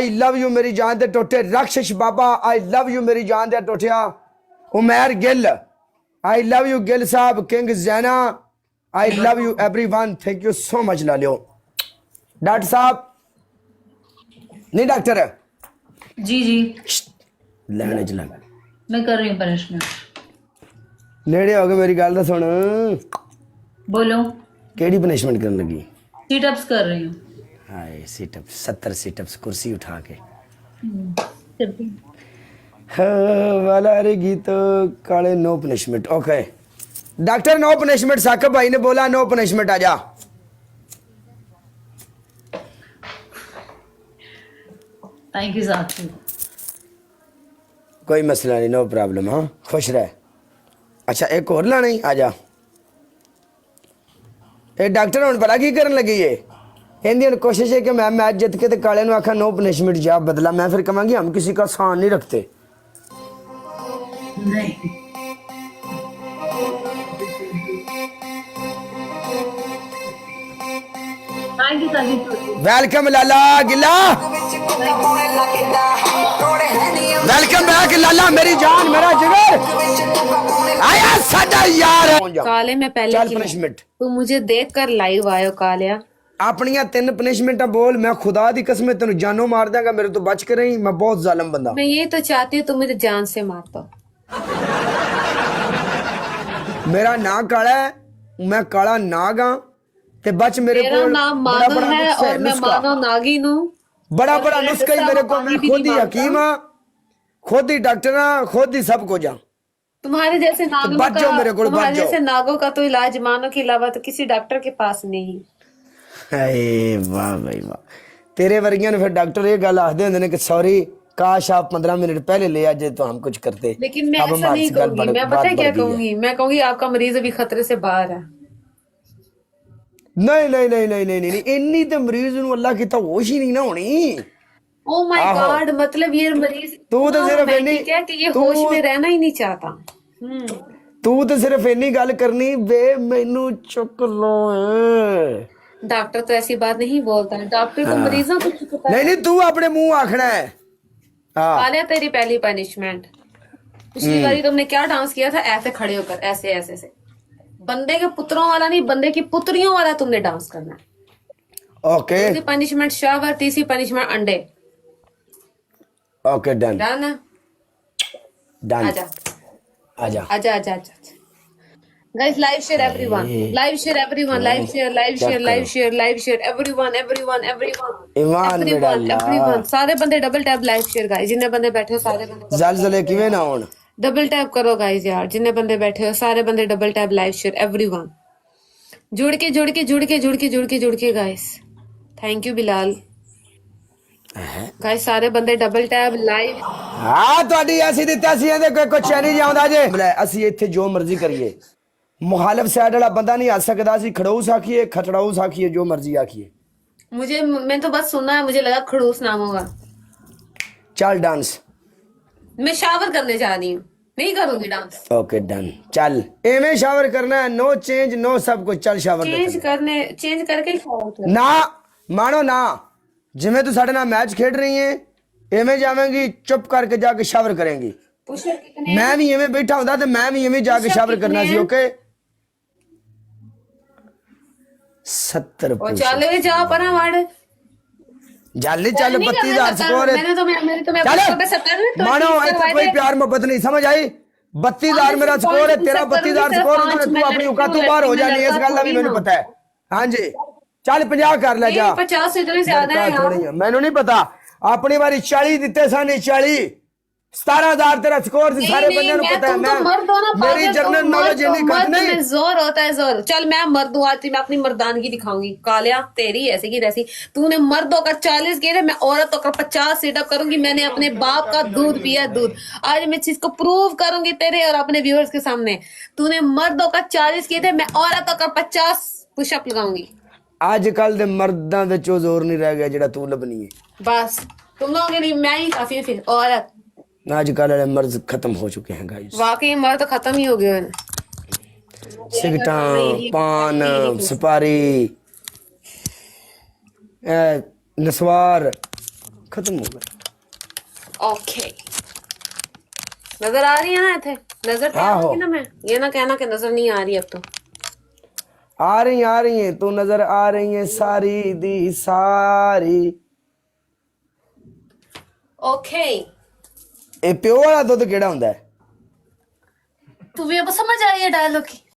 I love you मेरी जान दे टोटे राक्षस बाबा आई लव यू मेरी जान दे टोटिया Umar Gill I love you Gill sahab king जैना I love you everyone thank you so much ला लियो डॉक्टर साहब नहीं डॉक्टर जी जी लैने चला मैं कर रही हूँ पनिशमेंट। नेड़े हो गए मेरी गल तो सुन बोलो। केड़ी पनिशमेंट करने लगी सीट अप्स कर रही हूँ। हाय सीटअप 70 सीटअप्स कुर्सी उठा के करती हूँ। वाला रहेगी तो काले no punishment okay doctor no punishment Saqib भाई ने बोला नो पनिशमेंट आजा थैंक यू साथी। कोई मसला नहीं नो प्रॉब्लम हाँ खुश रह अच्छा एक और लाना ही आजा ये डॉक्टर हुन पता की करन लगी है कहंदी हुन कोशिश है कि मैं मैच जीत के ते काले नु आखा नो पनिशमेंट जा बदला मैं फिर कहांगी हम किसी का साथ नहीं रखते नहीं थैंक यू साथी। वेलकम लाला गिला वेलकम बैक लाला मेरी जान मेरा जिगर आया साडा यार काले मैं पहले चल की पनिशमेंट तू मुझे देख कर लाइव आयो कालिया। अपनियां 3 पनिशमेंटा बोल मैं खुदा दी कसम है तेन जानों मार देंगा मेरे तो बच के रही मैं बहुत जालिम बंदा मैं ये तो चाहती हूँ तू मुझे जान से मार दो। मेरा नाग काला है मैं काला नाग हाँ ते बच मेरे मेरा को नाम मानो है और मैं मानो नागिन हूँ। बड़ा और बड़ा मेरे नुस्खा ही जैसा मेरे को पानी मैं भी खुद नहीं ही मानता। हकीम हाँ खुद ही डॉक्टर हाँ खुद ही सब कुछ हाँ तुम्हारे जैसे नागों बच जाओ मेरे को, तुम्हारे बच जाओ। जैसे नागों का तो इलाज मानो के अलावा तो किसी डॉक्टर के पास नहीं। अरे वाह भाई वाह तेरे वर्गियां ने फिर डॉक्टर ये गल आखदे होंदे ने कि सॉरी काश आप 15 मिनट पहले ले आजे तो हम कुछ करते लेकिन मैं अब ऐसा हमारी नहीं से गल कहूंगी। बढ़- मैं बात पता है क्या बढ़ गई है। कहूंगी मैं कहूंगी आपका मरीज अभी खतरे से बाहर है। नहीं नहीं नहीं नहीं नहीं नहीं इन्नी तो मरीज नु अल्लाह की तो होश ही नहीं ना होनी ओ माय आहो। गॉड मतलब ये मरीज तू तो इतना सिर्फ romantic इन्नी- है कि ये तू- होश में रहना ही नहीं चाहता। तू तो सिर्फ इन्नी गल करनी वे मैनू चुक लो डॉक्टर तो ऐसी बात नहीं बोलता है। डॉक्टर तो मरीजों को चुकता है। नहीं नहीं तू अपने मुंह आखना है हाँ कालिया तेरी पहली पनिशमेंट पिछली बारी तुमने क्या डांस किया था ऐसे खड़े होकर ऐसे ऐसे से बंदे के पुत्रों वाला नहीं बंदे की पुत्रियों वाला तुमने डांस करना है। ओके दूसरी पनिशमेंट शावर तीसरी पनिशमेंट अंडे। ओके डन डन है डन आजा आजा आजा आजा आजा guys live share everyone live share everyone live share live share live share live share everyone everyone everyone ईमान मेरा अल्लाह एवरीवन सारे बंदे double tap live share guys जिन्ने बंदे बैठे हो सारे बंदे जलजले किवें ना होण डबल टैप करो गाइस यार जिन्ने बंदे बैठे हो सारे बंदे double tap live share everyone जुड़ के जुड़ के जुड़ के जुड़ के जुड़ के जुड़ के guys thank you Bilal guys सारे बंदे डबल टैप लाइव ਹਾਂ ਤੁਹਾਡੀ ਐਸੀ ਦੀ ਤੈਸੀ ਇਹਦੇ ਕੋਈ ਕੁਛ ਨਹੀਂ ਜਾਉਂਦਾ ਜੇ ਅਸੀਂ ਇੱਥੇ ਜੋ ਮਰਜ਼ੀ ਕਰੀਏ ਮੁਖਾਲਫ ਸਾਈਡ ਵਾਲਾ ਬੰਦਾ ਨਹੀਂ ਆ ਸਕਦਾ ਅਸੀਂ ਖੜੂਸ ਆਖੀਏ ਖਟੜਾਊਸ ਆਖੀਏ ਜੋ ਮਰਜ਼ੀ ਆਖੀਏ मुझे मैं तो बस सुना है मुझे लगा खड़ूस नाम होगा। ਚੱਲ डांस मैं शावर करने जा रही हूँ नहीं करूंगी डांस। ओके डन चल एवें शावर करना है नो चेंज नो सब कुछ चल शावर दे चेंज करने चेंज करके ही शावर करना। ना मानो ना जिवें तू साडे नाल मैच खेड रही है एवें जावेंगी चुप करके जाके शावर करेंगी पुशअप कितने मैं भी एवें बैठा होंदा ते मैं भी एवें जाके पुशअप शावर करना सी कितने ओके 70 और चलो ये जाओ पर वार्ड जल्दी चल 32,000 स्कोर है मैंने तो मेरे तो मैं चल 70 मानो ऐसे कोई प्यार मोहब्बत नहीं समझ आई 32,000 मेरा स्कोर है तेरा 32,000 स्कोर है तू अपनी औकात तो बाहर हो जानी है इस गल का भी मैंने पता है हाँ जी चल 50 कर ले जा 50 से इतने ज्यादा है थोड़ी है मैंने नहीं पता अपनी बारी 40 दिते सन 40 17,000 तेरा स्कोर से सारे बंदे को पता है मैं मेरी जनरल नॉलेज इतनी घट नहीं जोर होता है जोर। चल मैं मर्द हूँ आज मैं अपनी मर्दानगी दिखाऊंगी। कालिया तेरी ऐसी की तैसी तूने मर्द होकर 40 किए थे मैं औरत होकर 50 सेटअप करूंगी। मैंने अपने बाप का दूध पिया दूध आज मैं चीज को प्रूव करूंगी तेरे और अपने व्यूअर्स के सामने। तूने मर्द होकर 40 किए थे मैं औरत होकर 50 पुशअप लगाऊंगी। आजकल दे मर्दां विच ओ जोर नहीं रह गया जेड़ा तू लबनी है बस तुम लोगों के लिए मैं ही काफी हूं फिर औरत। आजकल वाले मर्द खत्म हो चुके हैं गाइस वाकई मर्द तो खत्म ही हो गए हैं। सिगटा पान सुपारी नस्वार खत्म हो गए। ओके नजर आ रही है ना इथे नजर तो हाँ, हो। आऊंगी ना मैं ये ना कहना कि नजर नहीं आ रही अब तो आ रही हैं तू नजर आ रही है सारी दी सारी। ओके ਇਹ ਪਿਓ ਵਾਲਾ ਦੁੱਧ ਕਿਹੜਾ ਹੁੰਦਾ ਹੈ? तुम्हें अब समझ आई है डायलॉग की